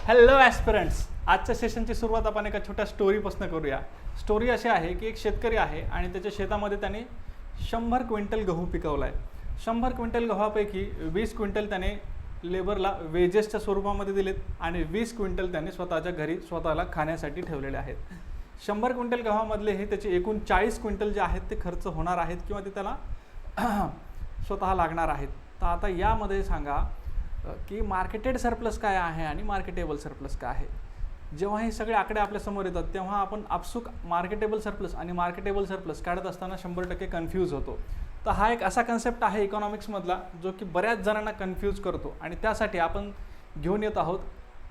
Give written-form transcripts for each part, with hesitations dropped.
Hello aspirants, आजच्या सेशनची सुरुवात आपण एका छोट्या स्टोरीपासून करूया. स्टोरी अशी आहे की एक शेतकरी आहे आणि त्याच्या शेतामध्ये त्याने 100 क्विंटल गहू पिकवला आहे. 100 क्विंटल गव्हापैकी 20 क्विंटल त्याने लेबरला वेजेसच्या स्वरूपामध्ये दिलेत आणि 20 क्विंटल त्याने स्वतःच्या घरी स्वतःला खाण्यासाठी ठेवलेले आहेत. 100 क्विंटल गव्हामधले हे त्याचे एकूण 40 क्विंटल जे आहेत ते खर्च होणार आहेत किंवा ते त्याला स्वतः लागणार आहेत. तर आता यामध्ये सांगा की मार्केटेड सरप्लस काय आहे आणि मार्केटेबल सरप्लस काय आहे. जेव्हा हे सगळे आकडे आपल्यासमोर येतात तेव्हा आपण आपसुक मार्केटेबल सरप्लस आणि मार्केटेबल सरप्लस काढत असताना 100% कन्फ्यूज होतो. तर हा एक असा कन्सेप्ट आहे इकॉनॉमिक्समधला जो की बऱ्याच जणांना कन्फ्यूज करतो आणि त्यासाठी आपण घेऊन येत आहोत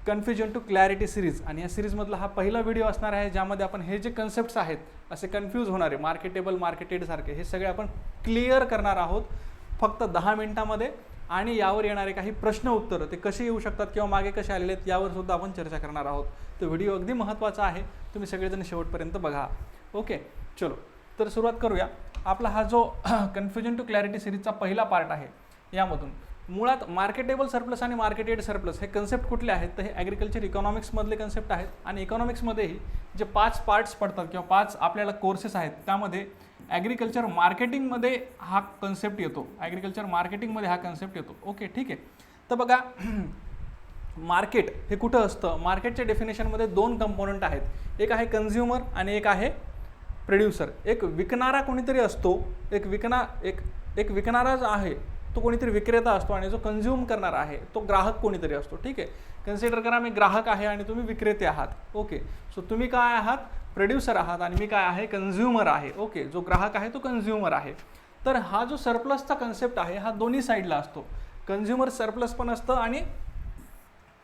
कन्फ्युजन टू क्लॅरिटी सिरीज. आणि या सिरीजमधला हा पहिला व्हिडिओ असणार आहे ज्यामध्ये आपण हे जे कन्सेप्ट्स आहेत असे कन्फ्यूज होणारे मार्केटेबल मार्केटेड सारखे हे सगळे आपण क्लिअर करणार आहोत फक्त 10 मिनिटांमध्ये. आणि यावर येणारे काही प्रश्न उत्तरं ते कसे येऊ शकतात किंवा मागे कसे आलेले आहेत यावर सुद्धा आपण चर्चा करणार आहोत. तो व्हिडिओ अगदी महत्त्वाचा आहे, तुम्ही सगळेजण शेवटपर्यंत बघा. ओके, चलो तर सुरुवात करूया. आपला हा जो कन्फ्युजन टू क्लॅरिटी सिरीजचा पहिला पार्ट आहे यामधून मुळात मार्केटेबल सरप्लस आणि मार्केटेड सरप्लस हे कन्सेप्ट कुठले आहेत तर हे ॲग्रिकल्चर इकॉनॉमिक्समधले कन्सेप्ट आहेत. आणि इकॉनॉमिक्समध्येही जे 5 पार्ट्स पडतात किंवा 5 आपल्याला कोर्सेस आहेत त्यामध्ये ॲग्रिकल्चर मार्केटिंगमध्ये हा कन्सेप्ट येतो. ॲग्रिकल्चर मार्केटिंगमध्ये हा कन्सेप्ट येतो. ओके, ठीक आहे. तर बघा, मार्केट हे कुठं असतं. मार्केटच्या डेफिनेशनमध्ये 2 कंपोनंट आहेत, एक आहे कन्झ्युमर आणि एक आहे प्रोड्युसर. एक विकणारा कोणीतरी असतो, एक विकणारा जो आहे तो कोणीतरी विक्रेता असतो आणि जो कन्झ्युम करणारा आहे तो ग्राहक कोणीतरी असतो. ठीक आहे, कन्सिडर करा मी ग्राहक आहे आणि तुम्ही विक्रेते आहात. ओके, सो तुम्ही काय आहात, प्रोड्युसर आहात आणि मी काय आहे, कन्झ्युमर आहे. ओके, जो ग्राहक आहे तो कन्झ्युमर आहे. तर हा जो सरप्लसचा कन्सेप्ट आहे हा दोन्ही साईडला असतो. कन्झ्युमर सरप्लस पण असतं आणि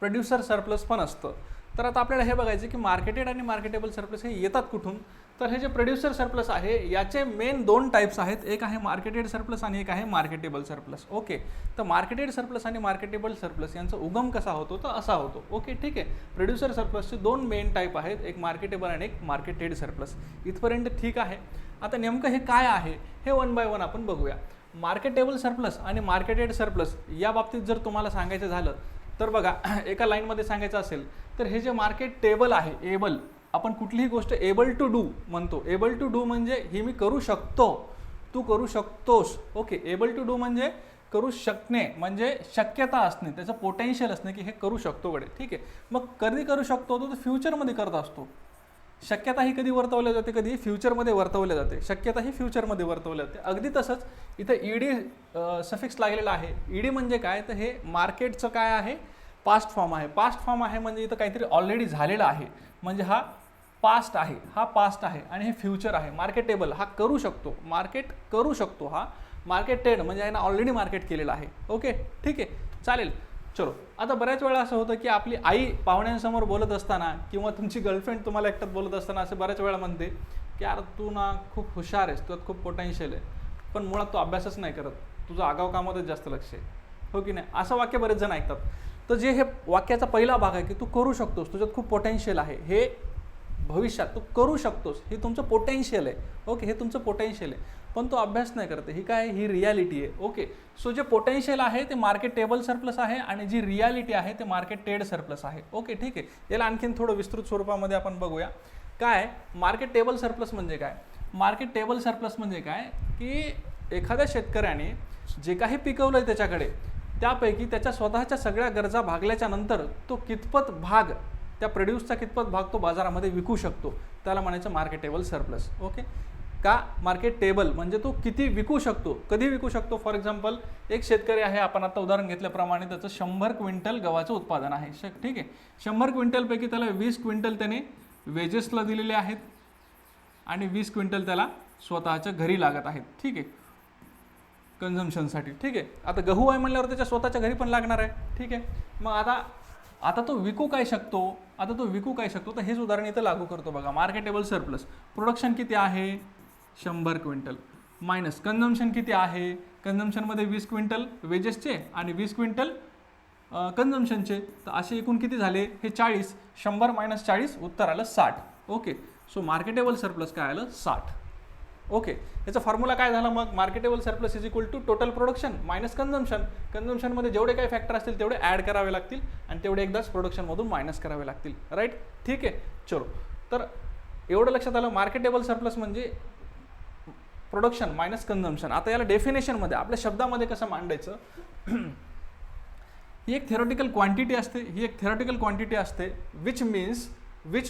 प्रोड्युसर सरप्लस पण असतं. तर आता आपल्याला हे बघायचं की मार्केटेड आणि मार्केटेबल सरप्लस हे येतात कुठून. तर हे जे प्रोड्युसर सरप्लस आहे याचे मेन 2 टाईप्स आहेत, एक आहे मार्केटेड सरप्लस आणि एक आहे मार्केटेबल सरप्लस. ओके, तर मार्केटेड सरप्लस आणि मार्केटेबल सरप्लस यांचा उगम कसा होतो तर असा होतो. ओके, ठीक आहे. प्रोड्युसर सरप्लसचे 2 मेन टाईप आहेत, एक मार्केटेबल आणि एक मार्केटेड सरप्लस. इथपर्यंत ठीक आहे. आता नेमकं हे काय आहे हे 1 बाय 1 आपण बघूया. मार्केटेबल सरप्लस आणि मार्केटेड सरप्लस या बाबतीत जर तुम्हाला सांगायचं झालं तर बघा, एका लाईनमध्ये सांगायचं असेल तर हे जे मार्केट टेबल आहे, एबल, आपण कुठलीही गोष्ट एबल टू डू म्हणतो. एबल टू डू म्हणजे ही मी करू शकतो, तू करू शकतोस. ओके, एबल टू डू म्हणजे करू शकणे, म्हणजे शक्यता असणे, त्याचं पोटेन्शियल असणे की हे करू शकतो कडे. ठीक आहे, मग कधी करू शकतो तो फ्युचरमध्ये करत असतो. शक्यता ही कधी वर्तवल्या जाते, कधी फ्युचरमध्ये वर्तवल्या जाते. शक्यता ही फ्युचरमध्ये वर्तवल्या जाते. अगदी तसंच इथं ईडी सफिक्स लागलेला आहे. ईडी म्हणजे काय तर हे मार्केटचं काय आहे, पास्ट फॉर्म आहे. पास्ट फॉर्म आहे म्हणजे इथं काहीतरी ऑलरेडी झालेलं आहे, म्हणजे हा पास्ट आहे, हा पास्ट आहे आणि हे फ्युचर आहे. मार्केटेबल हा करू शकतो, मार्केट करू शकतो. हा मार्केटेड म्हणजे आहे ना ऑलरेडी मार्केट केलेलं आहे. ओके, ठीक आहे, चालेल. चलो, आता बऱ्याच वेळा असं होतं की आपली आई पाहुण्यांसमोर बोलत असताना किंवा तुमची गर्लफ्रेंड तुम्हाला एकट्यात बोलत असताना असं बऱ्याच वेळा म्हणते की यार तू ना खूप हुशार आहेस, तुझ्यात खूप पोटेन्शियल आहे, पण मुळात तू अभ्यासच नाही करत, तुझं आगाव कामातच जास्त लक्ष आहे. हो की नाही, असं वाक्य बरेच जण ऐकतात. तर जे हे वाक्याचा पहिला भाग आहे की तू करू शकतोस, तुझ्यात खूप पोटेन्शियल आहे, हे भविष्यात तू करू शकतोस, हे तुमचं पोटेन्शियल आहे. ओके, हे तुमचं पोटेन्शियल आहे, पण तो अभ्यास नाही करते, ही काय, ही रियालिटी आहे. ओके, सो जे पोटेन्शियल आहे ते मार्केटेबल सरप्लस आहे आणि जी रियालिटी आहे ते मार्केटेड सरप्लस आहे. ओके, ठीक आहे. याला आणखीन थोडं विस्तृत स्वरूपामध्ये आपण बघूया. काय मार्केटेबल सरप्लस म्हणजे काय. मार्केटेबल सरप्लस म्हणजे काय की एखाद्या शेतकऱ्याने जे काही पिकवलं आहे त्याच्याकडे त्यापैकी त्याच्या स्वतःच्या सगळ्या गरजा भागल्याच्या नंतर तो कितपत भाग, त्या प्रोड्यूसचा कितपत भाग तो बाजारामध्ये विकू शकतो, त्याला म्हणायचं मार्केटेबल सरप्लस. ओके, का मार्केट टेबल म्हणजे तो किती विकू शकतो, कधी विकू शकतो. फॉर एक्झाम्पल एक शेतकरी आहे, आपण आता उदाहरण घेतल्याप्रमाणे त्याचं 100 क्विंटल गव्हाचं उत्पादन आहे. ठीक आहे, 100 क्विंटलपैकी त्याला 20 क्विंटल त्याने वेजेसला दिलेले आहेत आणि 20 क्विंटल त्याला स्वतःच्या घरी लागत आहेत. ठीक आहे, कन्झम्पशनसाठी. ठीक आहे, आता गहू आहे म्हणल्यावर त्याच्या स्वतःच्या घरी पण लागणार आहे. ठीक आहे, मग आता तो विकू काय शकतो, तर हेच उदाहरण इथं लागू करतो. बघा, मार्केटेबल सरप्लस, प्रोडक्शन किती आहे 100 क्विंटल मायनस कन्झम्पशन किती आहे, कन्झम्पशनमध्ये 20 क्विंटल वेजेसचे आणि 20 क्विंटल कन्झम्पशनचे, तर असे एकूण किती झाले हे 40. 100 - 40 उत्तर आलं 60. ओके, सो मार्केटेबल सरप्लस काय आलं 60. ओके, याचा फॉर्म्युला काय झाला मग, marketable surplus is equal to total production minus consumption. कन्झम्पनमध्ये जेवढे काही फॅक्टर असतील तेवढे ॲड करावे लागतील आणि तेवढे एकदाच प्रोडक्शनमधून मायनस करावे लागतील. राईट, ठीक आहे. चलो, तर एवढं लक्षात आलं, मार्केटेबल सरप्लस म्हणजे प्रोडक्शन मायनस कन्झम्पशन. आता याला डेफिनेशनमध्ये आपल्या शब्दामध्ये कसं मांडायचं, ही एक थेरोटिकल क्वांटिटी असते, विच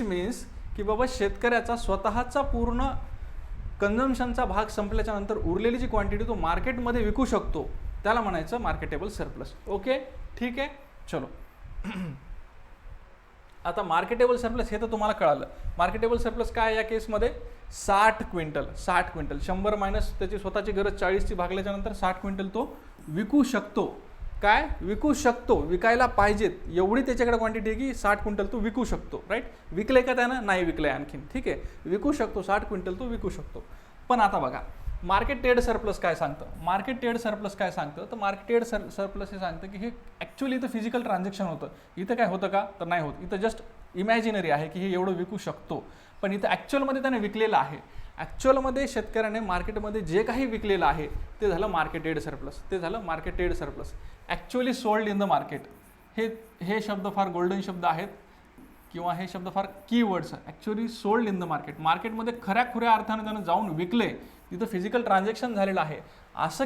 मीन्स की बाबा शेतकऱ्याचा स्वतःचा पूर्ण कन्झम्पशनचा भाग संपल्याच्या नंतर उरलेली जी क्वांटिटी तो मार्केटमध्ये विकू शकतो त्याला म्हणायचं मार्केटेबल सरप्लस. ओके, ठीक आहे. चलो, आता मार्केटेबल सरप्लस हे तर तुम्हाला कळालं. मार्केटेबल सरप्लस काय या केसमध्ये, 60 क्विंटल. 100 मायनस त्याची स्वतःची गरज 40ची भागल्याच्या नंतर 60 क्विंटल तो विकू शकतो. काय विकू शकतो, विकायला पाहिजेत एवढी त्याच्याकडे क्वांटिटी आहे की 60 क्विंटल तो विकू शकतो. राईट, विकले का त्यानं, नाही विकलंय आणखीन, ठीक आहे, विकू शकतो 60 क्विंटल तो विकू शकतो. पण आता बघा मार्केट ट्रेड सरप्लस काय सांगतं, तर मार्केट ट्रेड सरप्लस हे सांगतं की हे ॲक्च्युअली इथं फिजिकल ट्रान्झॅक्शन होतं. इथं काय होतं का, तर नाही होत. इथं जस्ट इमॅजिनरी आहे की हे एवढं विकू शकतो, पण इथं ॲक्च्युअलमध्ये त्याने विकलेलं आहे. ॲक्च्युअलमध्ये शेतकऱ्याने मार्केटमध्ये जे काही विकलेलं आहे ते झालं market trade surplus. Actually sold in the market. हे शब्द फार गोल्डन शब्द आहेत किंवा हे शब्द फार कीवर्ड्स आहेत. Actually sold in the market, मार्केटमध्ये खऱ्या अर्थाने त्यानं जाऊन विकले, तिथं फिजिकल ट्रान्झॅक्शन झालेलं आहे. असं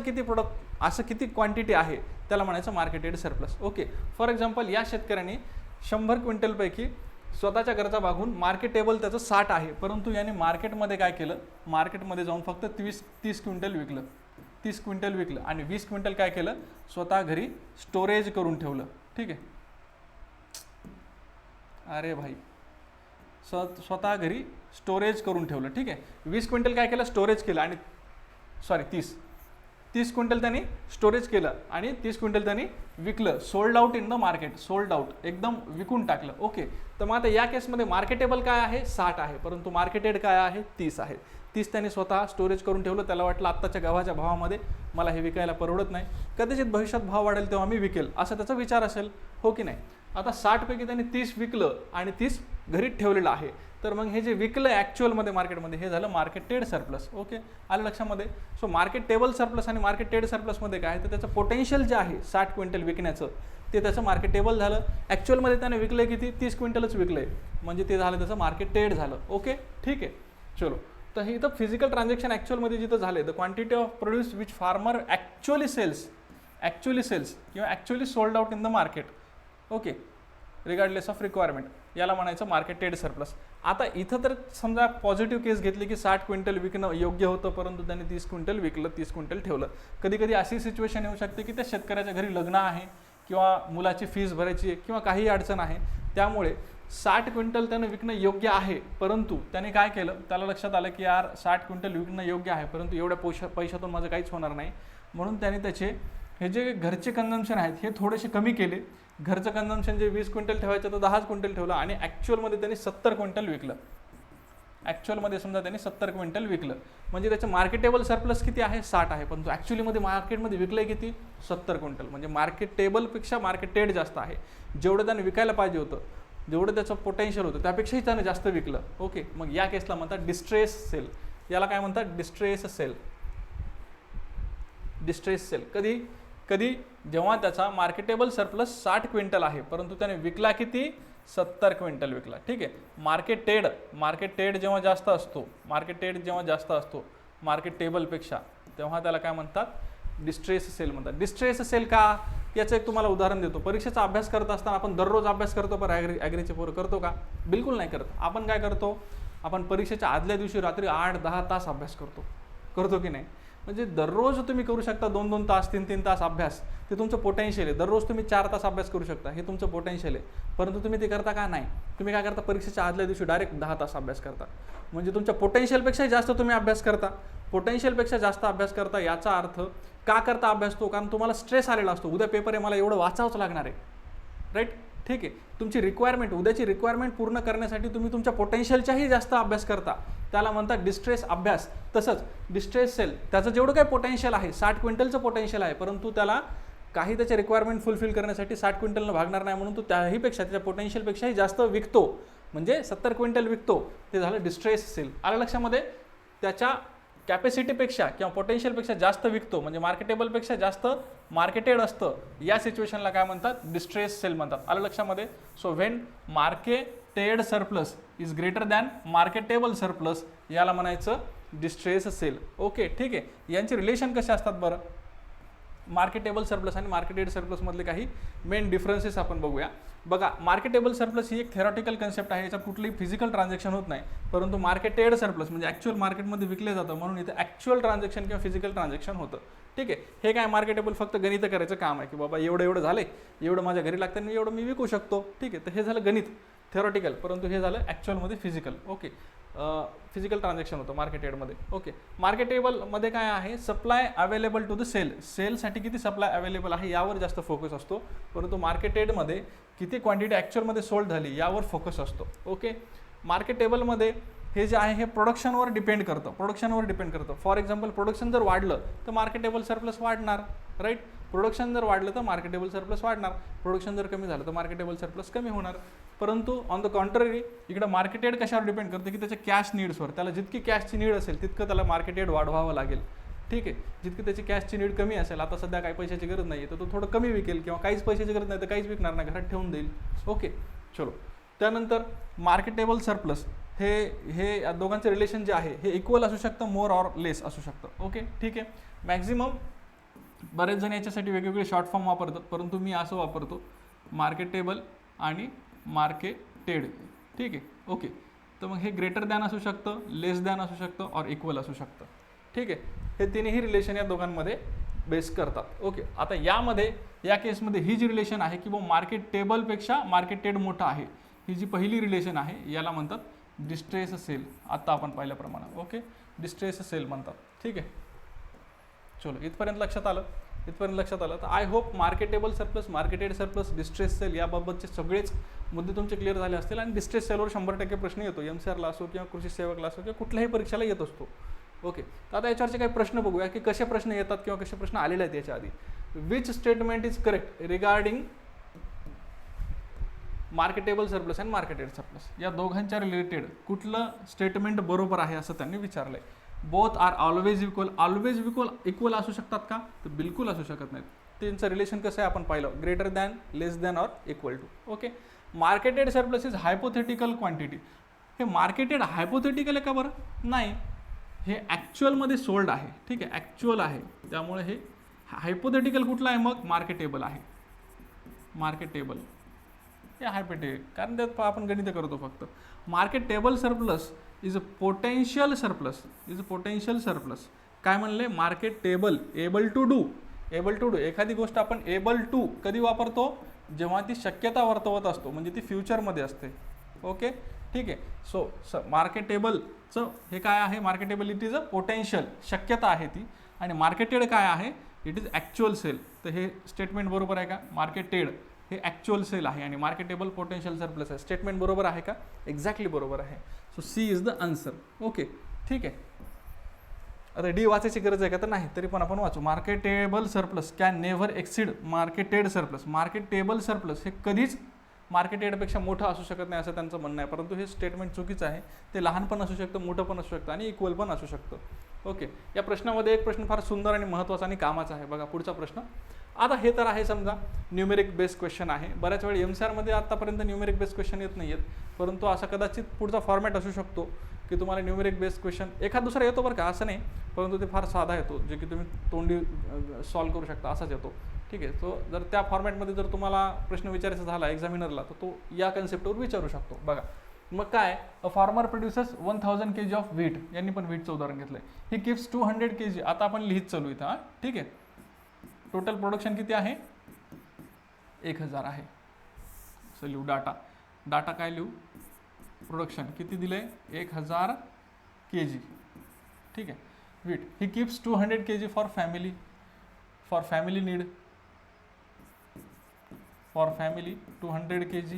किती क्वांटिटी आहे त्याला म्हणायचं market trade surplus. Okay, for example या शेतकऱ्याने 100 क्विंटलपैकी स्वतःच्या गरजा भागून मार्केटेबल त्याचं 60 आहे, परंतु याने मार्केटमध्ये काय केलं, मार्केटमध्ये जाऊन फक्त 30 क्विंटल विकलं आणि 20 क्विंटल काय केलं, स्वतः घरी स्टोरेज करून ठेवलं. ठीक आहे, अरे भाई स्वतः घरी स्टोरेज करून ठेवलं. ठीक आहे, 20 क्विंटल काय केलं, स्टोरेज केलं आणि 30 क्विंटल त्यांनी स्टोरेज केलं आणि 30 क्विंटल त्यांनी विकलं. Sold out in the market, sold out एकदम विकून टाकलं. ओके, तर मग आता या केसमध्ये मार्केटेबल काय आहे, 60 आहे, परंतु मार्केटेड काय आहे, 30 आहे. 30 त्यांनी स्वतः स्टोरेज करून ठेवलं. त्याला वाटलं आत्ताच्या गव्हाच्या भावामध्ये मला हे विकायला परवडत नाही, कदाचित भविष्यात भाव वाढेल तेव्हा मी विकेल, असा त्याचा विचार असेल, हो की नाही. आता 60 पैकी त्यांनी 30 विकलं आणि 30 घरीच ठेवलेलं आहे. तर मग हे जे विकलं ॲक्च्युअलमध्ये मार्केटमध्ये हे झालं मार्केट ट्रेड सरप्लस. ओके, आलं लक्षामध्ये. सो मार्केट टेबल सरप्लस आणि मार्केट ट्रेड सरप्लसमध्ये काय आहे, तर त्याचं पोटेन्शियल जे आहे 60 क्विंटल विकण्याचं ते त्याचं मार्केट टेबल झालं. ॲक्च्युअलमध्ये त्याने विकलं किती, 30 क्विंटलच विकलंय, म्हणजे ते झालं त्याचं मार्केट ट्रेड झालं. ओके, ठीक आहे. चलो, तर हे इथं फिजिकल ट्रान्झॅक्शन ॲक्च्युअलमध्ये जिथं झाले, the quantity of produce which farmer actually sells किंवा actually sold out in the market. Okay, regardless of requirement, याला म्हणायचं मार्केट ट्रेड सरप्लस. आता इथं तर समजा पॉझिटिव्ह केस घेतली की 60 क्विंटल विकणं योग्य होतं, परंतु त्यांनी 30 क्विंटल विकलं, 30 क्विंटल ठेवलं. कधी कधी अशी सिच्युएशन येऊ शकते की त्या शेतकऱ्याच्या घरी लग्न आहे किंवा मुलाची फीस भरायची आहे किंवा काही अडचण आहे, त्यामुळे 60 क्विंटल त्यानं विकणं योग्य आहे, परंतु त्याने काय केलं, त्याला लक्षात आलं की यार 60 क्विंटल विकणं योग्य आहे, परंतु एवढ्या पैशातून माझं काहीच होणार नाही, म्हणून त्याने त्याचे हे जे घरचे कन्झम्पशन आहेत हे थोडेसे कमी केले. घरचं कन्झम्पशन जे 20 क्विंटल ठेवायचं तर 10 क्विंटल ठेवलं आणि ॲक्च्युअलमध्ये त्यांनी 70 क्विंटल विकलं. ॲक्च्युअलमध्ये समजा त्यांनी 70 क्विंटल विकलं, म्हणजे त्याचं मार्केटेबल सरप्लस किती आहे, 60 आहे, परंतु ॲक्च्युअलीमध्ये मार्केटमध्ये विकलंय किती, 70 क्विंटल, म्हणजे मार्केट टेबलपेक्षा मार्केट ट्रेड जास्त आहे. जेवढं त्याने विकायला पाहिजे होतं, जेवढं त्याचं पोटेन्शियल होतं त्यापेक्षाही त्याने जास्त विकलं. ओके, मग या केसला म्हणतात डिस्ट्रेस सेल. याला काय म्हणतात, डिस्ट्रेस सेल. कधी जेव्हा त्याचा मार्केटेबल सरप्लस 60 क्विंटल आहे, परंतु त्याने विकला किती, 70 क्विंटल विकला. ठीक आहे, मार्केट ट्रेड जेव्हा जास्त असतो मार्केट टेबलपेक्षा, तेव्हा त्याला काय म्हणतात, डिस्ट्रेस सेल म्हणतात. डिस्ट्रेस सेल का, याचं एक तुम्हाला उदाहरण देतो. परीक्षेचा अभ्यास करत असताना आपण दररोज अभ्यास करतो, पण ॲग्रीचे पोरं करतो का, बिलकुल नाही करत. आपण काय करतो, आपण परीक्षेच्या आदल्या दिवशी रात्री 8-10 तास अभ्यास करतो की नाही. म्हणजे दररोज तुम्ही करू शकता 2-2 तास 3-3 तास अभ्यास, ते तुमचं पोटेन्शियल आहे. दररोज तुम्ही 4 तास अभ्यास करू शकता, हे तुमचं पोटेन्शियल आहे, परंतु तुम्ही ते करता का, नाही. तुम्ही काय करता, परीक्षेच्या आदल्या दिवशी डायरेक्ट 10 तास अभ्यास करता, म्हणजे तुमच्या पोटेन्शियलपेक्षा जास्त तुम्ही अभ्यास करता. याचा अर्थ का करता अभ्यास तो, कारण तुम्हाला स्ट्रेस आलेला असतो, उद्या पेपर आहे, मला एवढं वाचावंच लागणार आहे. राईट, ठीक आहे. तुमची रिक्वायरमेंट, उद्याची रिक्वायरमेंट पूर्ण करण्यासाठी तुम्ही तुमच्या पोटेन्शियलच्याही जास्त अभ्यास करता, त्याला म्हणतात डिस्ट्रेस अभ्यास. तसंच डिस्ट्रेस सेल, त्याचं जेवढं काही पोटेन्शियल आहे 60 क्विंटलचं पोटेन्शियल आहे, परंतु त्याला काही त्याचे रिक्वायरमेंट फुलफिल करण्यासाठी 60 क्विंटलनं भागणार नाही, म्हणून तो त्याहीपेक्षा त्याच्या पोटेन्शियलपेक्षाही जास्त विकतो, म्हणजे 70 क्विंटल विकतो, ते झालं डिस्ट्रेस सेल. आलं लक्षामध्ये. त्याच्या कॅपॅसिटीपेक्षा किंवा पोटेन्शियलपेक्षा जास्त विकतो, म्हणजे मार्केटेबलपेक्षा जास्त मार्केटेड असतं, या सिच्युएशनला काय म्हणतात, डिस्ट्रेस सेल म्हणतात. आलं लक्षामध्ये. So when marketed surplus is greater than marketable surplus, याला म्हणायचं डिस्ट्रेस सेल. ओके, ठीक आहे. यांचे रिलेशन कसे असतात बरं, मार्केटेबल सरप्लस आणि मार्केटेड सरप्लस मधले काही मेन डिफरन्सेस आपण बघूया. बघा, मार्केटेबल सरप्लस ही एक थेरॉटिकल कन्सेप्ट आहे, याच्यात कुठलीही फिजिकल ट्रान्झॅक्शन होत नाही, परंतु मार्केटेड सरप्लस म्हणजे ॲक्च्युअल मार्केटमध्ये विकले जातं, म्हणून इथे ॲक्च्युअल ट्रान्झॅक्शन किंवा फिजिकल ट्रान्झॅक्शन होतं. ठीक आहे. हे काय मार्केटेबल फक्त गणित करायचं काम आहे, की बाबा एवढं झालंय, एवढं माझ्या घरी लागतं आणि एवढं मी विकू शकतो. ठीक आहे. तर हे झालं गणित, थेरॉटिकल, परंतु हे झालं ॲक्च्युअलमध्ये फिजिकल. ओके, फिजिकल ट्रान्झॅक्शन होतं मार्केटेडमध्ये. ओके, मार्केटेबलमध्ये काय आहे, supply available to the sale, सेलसाठी किती सप्लाय अवेलेबल आहे यावर जास्त फोकस असतो, परंतु मार्केटेडमध्ये किती क्वांटिटी ॲक्च्युअलमध्ये सोल्ड झाली यावर फोकस असतो. ओके, मार्केटेबलमध्ये हे जे आहे हे प्रोडक्शनवर डिपेंड करतं. फॉर एक्झाम्पल, प्रोडक्शन जर वाढलं तर मार्केटेबल सरप्लस वाढणार, राईट. प्रोडक्शन जर वाढलं तर मार्केटेबल सरप्लस वाढणार, प्रोडक्शन जर कमी झालं तर मार्केटेबल सरप्लस कमी होणार. परंतु ऑन द कॉन्ट्ररी इकडे मार्केटेड कशावर डिपेंड करते, की त्याच्या कॅश नीड्सवर. त्याला जितकी कॅशची नीड असेल तितकं त्याला मार्केटेड वाढवावं लागेल. ठीक आहे. जितकी त्याची कॅशची नीड कमी असेल, आता सध्या काही पैशाची गरज नाही तर तो थोडं कमी विकेल, किंवा काहीच पैशाची गरज नाही तर काहीच विकणार नाही, घरात ठेवून देईल. ओके, चलो. त्यानंतर मार्केटेबल सरप्लस हे या दोघांचे रिलेशन जे आहे हे इक्वल असू शकतं, मोर ऑर लेस असू शकतं. ओके, ठीक आहे. मॅक्झिमम बरेच जण याच्यासाठी वेगवेगळे शॉर्ट फॉर्म वापरतात, परंतु मी असं वापरतो, मार्केटेबल आणि मार्केटेड. ठीक आहे. ओके, तर मग हे ग्रेटर दॅन असू शकतं, लेस दॅन असू शकतं, और इक्वल असू शकतं. ठीक आहे. हे तिन्ही रिलेशन या दोघांमध्ये बेस करतात. ओके, आता या केसमध्ये ही जी रिलेशन आहे की मार्केटेबलपेक्षा मार्केटेड मोठा आहे, ही जी पहिली रिलेशन आहे याला म्हणतात डिस्ट्रेस सेल. आता आपण पाहिल्याप्रमाणे ओके, डिस्ट्रेस सेल म्हणतात. ठीक आहे. चलो, इथपर्यंत लक्षात आलं. तर I hope marketable surplus, marketed surplus, distress sale याबाबतचे सगळेच मुद्दे तुमचे क्लिअर झाले असतील. आणि डिस्ट्रेस सेलवर 100% प्रश्न येतो, MCRला असो किंवा कृषी सेवकला असो किंवा कुठल्याही परीक्षेला येत असतो. ओके, तर आता याच्यावरचे काही प्रश्न बघूया की कसे प्रश्न येतात किंवा कसे प्रश्न आलेले आहेत याच्या आधी. Which statement is correct regarding marketable surplus and marketed surplus, या दोघांच्या रिलेटेड कुठलं स्टेटमेंट बरोबर आहे असं त्यांनी विचारलंय. बोथ आर ऑलवेज इक्वल असू शकतात का, तर बिलकुल असू शकत नाहीत. त्यांचं रिलेशन कसं आहे आपण पाहिलं, greater than, less than, or equal to. Okay, marketed surplus is hypothetical quantity. हे मार्केटेड हायपोथेटिकल आहे का बरं, नाही, हे ॲक्च्युअलमध्ये सोल्ड आहे. ठीक आहे, ॲक्च्युअल आहे, त्यामुळे हे हायपोथेटिकल कुठलं आहे, मग मार्केटेबल आहे. मार्केटेबल हे हायपोथेटिकल, कारण त्यात आपण गणित करतो फक्त. Marketable surplus is a potential surplus. काय म्हणले, मार्केटेबल, एबल टू डू. एखादी गोष्ट आपण एबल टू कधी वापरतो, जेव्हा ती शक्यता वर्तवत असतो, म्हणजे ती फ्युचरमध्ये असते. ओके, ठीक आहे. सो मार्केटेबलचं हे काय आहे, मार्केटेबिलिटी इज अ पोटेन्शियल, शक्यता आहे ती. आणि मार्केटेड काय आहे, इट इज ॲक्च्युअल सेल. तर हे स्टेटमेंट बरोबर आहे का, मार्केटेड हे ॲक्च्युअल सेल आहे आणि मार्केटेबल पोटेन्शियल सरप्लस आहे. स्टेटमेंट बरोबर आहे का, एक्झॅक्टली बरोबर आहे. So C is the answer. Okay, ठीक आहे. आता डी वाचायची गरज आहे का, तर नाही, तरी पण आपण वाचू. Marketable surplus can never exceed marketed surplus. Marketable surplus हे कधीच मार्केटेडपेक्षा मोठं असू शकत नाही असं त्यांचं म्हणणं आहे, परंतु हे स्टेटमेंट चुकीचं आहे. ते लहान पण असू शकतं, मोठं पण असू शकतं आणि इक्वल पण असू शकतं. ओके, या प्रश्नामध्ये एक प्रश्न फार सुंदर आणि महत्त्वाचा आणि कामाचा आहे. बघा पुढचा प्रश्न. आता हे तर आहे समजा न्यूमेरिक बेस्ड क्वेश्चन आहे. बऱ्याच वेळी MCRमध्ये आतापर्यंत न्यूमेरिक बेस्ड क्वेश्चन येत नाही आहेत, परंतु असा कदाचित पुढचा फॉर्मॅट असू शकतो की तुम्हाला न्यूमेरिक बेस्ड क्वेश्चन एखाद दुसरा येतो बरं का, असं नाही, परंतु ते फार साधा येतो, जे की तुम्ही तोंडी सॉल्व्ह करू शकता, असाच येतो. ठीक आहे. तो जर त्या फॉर्मॅटमध्ये जर तुम्हाला प्रश्न विचारायचा झाला एक्झामिनरला, तर तो या कन्सेप्टवर विचारू शकतो. बघा मग काय, a farmer producers 1000 kg of wheat. यांनी पण व्हीटचं उदाहरण घेतलंय. He keeps 200 kg. आता आपण लिहित चालू इथं. हां, ठीक आहे. टोटल प्रोडक्शन किती आहे, 1000 आहे. सो लिहू डाटा काय लिहू, प्रोडक्शन किती दिले, 1000 kg. ठीक आहे. Wheat, he keeps 200 kg for family need. For family 200 kg.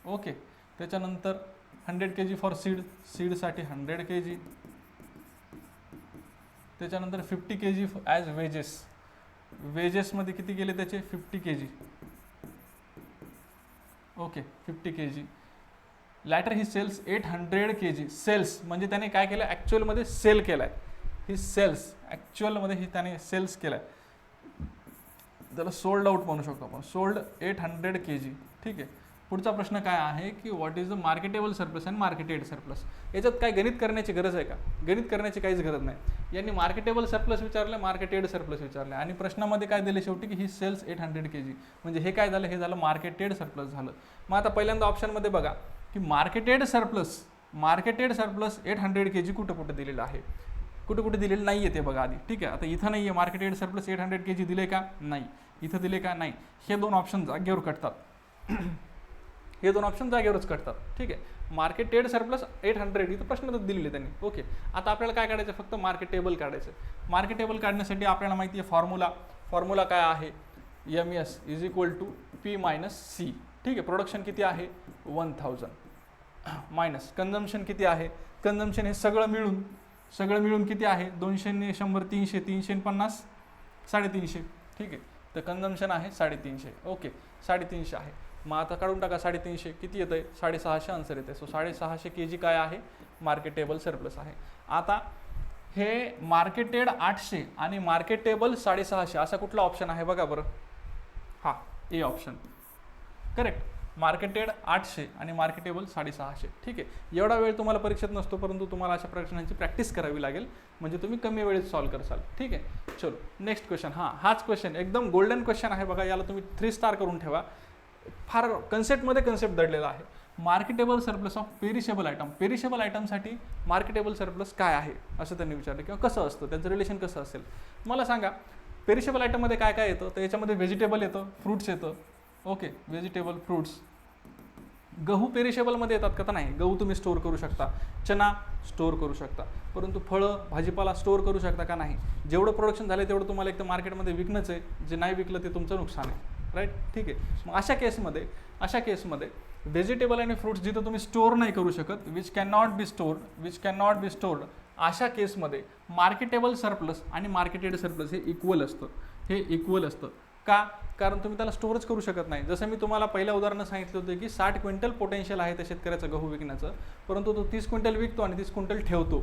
Okay, त्याच्यानंतर 100 kg फॉर सीडसाठी 100 kg. त्याच्यानंतर 50 kg ॲज वेजेसमध्ये किती गेले त्याचे, 50 kg. Okay, 50 kg. लॅटर ही सेल्स 800 kg. सेल्स म्हणजे त्याने काय केलं, ॲक्च्युअलमध्ये सेल केला आहे. ही सेल्स ॲक्च्युअलमध्ये ही त्याने सेल्स केला आहे, त्याला सोल्ड आउट म्हणू शकतो आपण. Sold 800 kg. ठीक आहे. पुढचा प्रश्न काय आहे की what is the marketable surplus and marketed surplus. याच्यात काय गणित करण्याची गरज आहे का? गणित करण्याची काहीच गरज नाही. यांनी मार्केटेबल सरप्लस विचारलं, मार्केटेड सरप्लस विचारलं आणि प्रश्नामध्ये काय दिले शेवटी की ही सेल्स 800 kg. म्हणजे हे काय झालं, हे झालं मार्केटेड सरप्लस झालं. मग आता पहिल्यांदा ऑप्शनमध्ये बघा की मार्केटेड सरप्लस 800 kg कुठं कुठं दिलेलं आहे, कुठे कुठे दिलेलं नाही आहे ते बघा आधी. ठीक आहे. आता इथं नाही आहे मार्केटेड सरप्लस 800 kg दिले का? नाही. इथं दिले का? नाही. हे दोन ऑप्शन जागेवर कटतात. हे दोन ऑप्शन जागेवरच कटतात. ठीक आहे. मार्केटेड सरप्लस 800 इथं प्रश्नातच दिलेले त्यांनी. ओके. आता आपल्याला काय काढायचं, फक्त मार्केटेबल काढायचं. मार्केटेबल काढण्यासाठी आपल्याला माहिती आहे फॉर्म्युला काय आहे, MS is equal to P minus C. ठीक आहे. प्रोडक्शन किती आहे 1000 मायनस कन्झम्पशन किती आहे, कन्झम्पशन हे सगळं मिळून किती आहे, 200 ने 100 300, 350 350. ठीक आहे. तर कन्झम्पशन आहे 350. ओके. 350 आहे. मग आता काढून टाका 350 किती येतं आहे, 650 आन्सर येते. सो 650 kg काय आहे, मार्केटेबल सरप्लस आहे. आता हे मार्केटेड 800 आणि मार्केटेबल 650 असा कुठला ऑप्शन आहे बघा बरं. हा ए ऑप्शन करेक्ट. मार्केटेड 800 आणि मार्केटेबल 650. ठीक आहे. एवढा वेळ तुम्हाला परीक्षेत नसतो, परंतु तुम्हाला अशा प्रश्नांची प्रॅक्टिस करावी लागेल, म्हणजे तुम्ही कमी वेळेत सॉल्व्ह करसाल. ठीक आहे. चलो नेक्स्ट क्वेश्चन. हाच क्वेश्चन एकदम गोल्डन क्वेश्चन आहे बघा. याला तुम्ही 3 स्टार करून ठेवा. फार कन्सेप्टमध्ये दडलेला आहे. Marketable surplus of perishable item. Perishable आयटमसाठी मार्केटेबल सरप्लस काय आहे असं त्यांनी विचारलं, किंवा कसं असतं त्याचं रिलेशन कसं असेल मला सांगा. पेरिशेबल आयटममध्ये काय काय येतं, तर याच्यामध्ये व्हेजिटेबल येतं, फ्रूट्स येतं. ओके. Vegetable, fruits. गहू पेरिशेबलमध्ये येतात का? तर नाही. गहू तुम्ही स्टोअर करू शकता, चना स्टोअर करू शकता, परंतु फळं भाजीपाला स्टोअर करू शकता का? नाही. जेवढं प्रोडक्शन झालं तेवढं तुम्हाला एक तर मार्केटमध्ये विकणंच आहे, जे नाही विकलं ते तुमचं नुकसान आहे. राईट. ठीक आहे. मग अशा केसमध्ये व्हेजिटेबल आणि फ्रूट्स जिथं तुम्ही स्टोअर नाही करू शकत, which can not be stored, अशा केसमध्ये मार्केटेबल सरप्लस आणि मार्केटेड सरप्लस हे इक्वल असतं. का? कारण तुम्ही त्याला स्टोअरच करू शकत नाही. जसं मी तुम्हाला पहिल्या उदाहरणात सांगितलं होतं की 60 क्विंटल पोटेन्शियल आहे त्या शेतकऱ्याचं गहू विकण्याचं, परंतु तो 30 क्विंटल विकतो आणि 30 क्विंटल ठेवतो.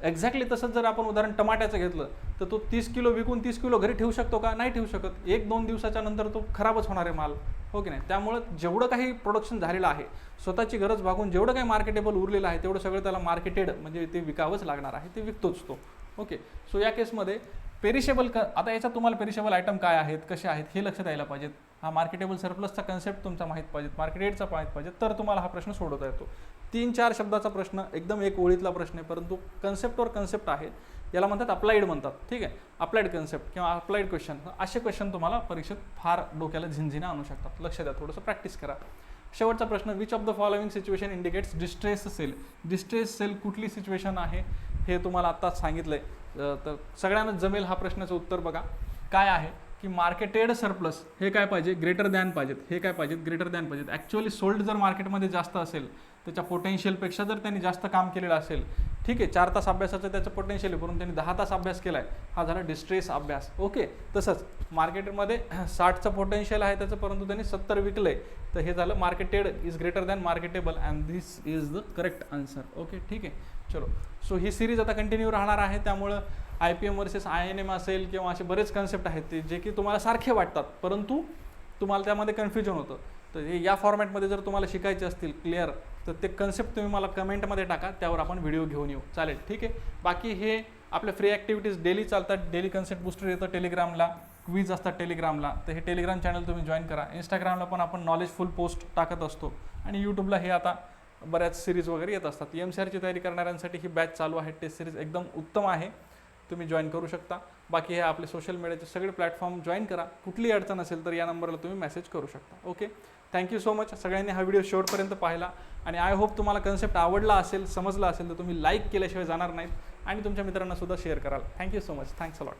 एक्झॅक्टली तसंच जर आपण उदाहरण टमाट्याचं घेतलं तर तो 30 किलो विकून 30 किलो घरी ठेवू शकतो का? नाही ठेवू शकत. 1-2 दिवसाच्या नंतर तो खराबच होणार आहे माल. हो की नाही. त्यामुळं जेवढं काही प्रोडक्शन झालेलं आहे, स्वतःची गरज भागून जेवढं काही मार्केटेबल उरलेलं आहे तेवढं सगळं त्याला मार्केटेड म्हणजे ते विकावंच लागणार आहे, ते विकतोच तो. ओके. सो या केसमध्ये पेरिशेबल आता याच्यात तुम्हाला पेरिशेबल आयटम काय आहेत, कसे आहेत हे लक्षात यायला पाहिजेत. हा मार्केटेबल सरप्लसचा कन्सेप्ट तुमचा माहीत पाहिजेत, मार्केटेडचा माहीत पाहिजे, तर तुम्हाला हा प्रश्न सोडवता येतो. 3-4 शब्दाचा प्रश्न, एकदम एक ओळीतला प्रश्न आहे, परंतु कन्सेप्टवर कन्सेप्ट आहे. याला म्हणतात अप्लाइड म्हणतात. ठीक आहे. अप्लाइड कन्सेप्ट किंवा अप्लाइड क्वेश्चन, असे क्वेश्चन तुम्हाला परीक्षेत फार डोक्याला झिंझिण्या आणू शकतात. लक्ष द्या, थोडंसं प्रॅक्टिस करा. शेवटचा प्रश्न, which of the following situation indicates distress sale. Distress sale कुठली सिच्युएशन आहे हे तुम्हाला आत्ताच सांगितलंय. तर सगळ्यांनाच जमेल हा प्रश्नाचं उत्तर बघा. काय आहे की मार्केटेड सरप्लस हे काय पाहिजे, ग्रेटर दॅन पाहिजेत. हे काय पाहिजेत, ग्रेटर दॅन पाहिजेत. ॲक्च्युअली सोल्ड जर मार्केटमध्ये जास्त असेल, त्याच्या पोटेन्शियलपेक्षा जर त्यांनी जास्त काम केलेलं असेल, ठीक आहे, 4 तास अभ्यासाचं त्याचं पोटेन्शियल आहे, परंतु त्यांनी 10 तास अभ्यास केला आहे, हा झाला डिस्ट्रेस अभ्यास. ओके. तसंच मार्केटमध्ये 60चं पोटेन्शियल आहे त्याचं, परंतु त्यांनी 70 विकलं आहे, तर हे झालं marketed is greater than marketable and this is the correct answer. Okay. ठीक आहे. चलो. सो ही सिरीज आता कंटिन्यू राहणार आहे, त्यामुळं IPM वर्सेस INM असेल किंवा असे बरेच कन्सेप्ट आहेत ते जे की तुम्हाला सारखे वाटतात, परंतु तुम्हाला त्यामध्ये कन्फ्युजन होतं. तर हे या फॉर्मॅटमध्ये जर तुम्हाला शिकायचे असतील क्लिअर, तर ते कन्सेप्ट तुम्ही मला कमेंटमध्ये टाका, त्यावर आपण व्हिडिओ घेऊन येऊ. चालेल. ठीक आहे. बाकी हे आपल्या फ्री ॲक्टिव्हिटीज डेली चालतात. डेली कन्सेप्ट बुस्टर येतं टेलिग्रामला, क्विज असतात टेलिग्रामला, तर हे टेलिग्राम चॅनल तुम्ही जॉईन करा. इंस्टाग्रामला पण आपण नॉलेजफुल पोस्ट टाकत असतो, आणि यूट्यूबला हे आता बऱ्याच सिरीज वगैरे येत असतात. MCRची तयारी करणाऱ्यांसाठी ही बॅच चालू आहे. टेस्ट सिरीज एकदम उत्तम आहे, तुम्ही जॉईन करू शकता. बाकी हे आपले सोशल मीडियाचे सगळे प्लॅटफॉर्म जॉईन करा. कुठलीही अडचण असेल तर या नंबरला तुम्ही मेसेज करू शकता. ओके. Thank you so much. सगळ्यांनी हा व्हिडिओ शेवटपर्यंत पाहिला, आणि आय होप तुम्हाला कन्सेप्ट आवडला असेल, समजला असेल, तर तुम्ही लाईक केल्याशिवाय जाणार नाहीत, आणि तुमच्या मित्रांना सुद्धा शेअर कराल. Thank you so much. Thanks a lot.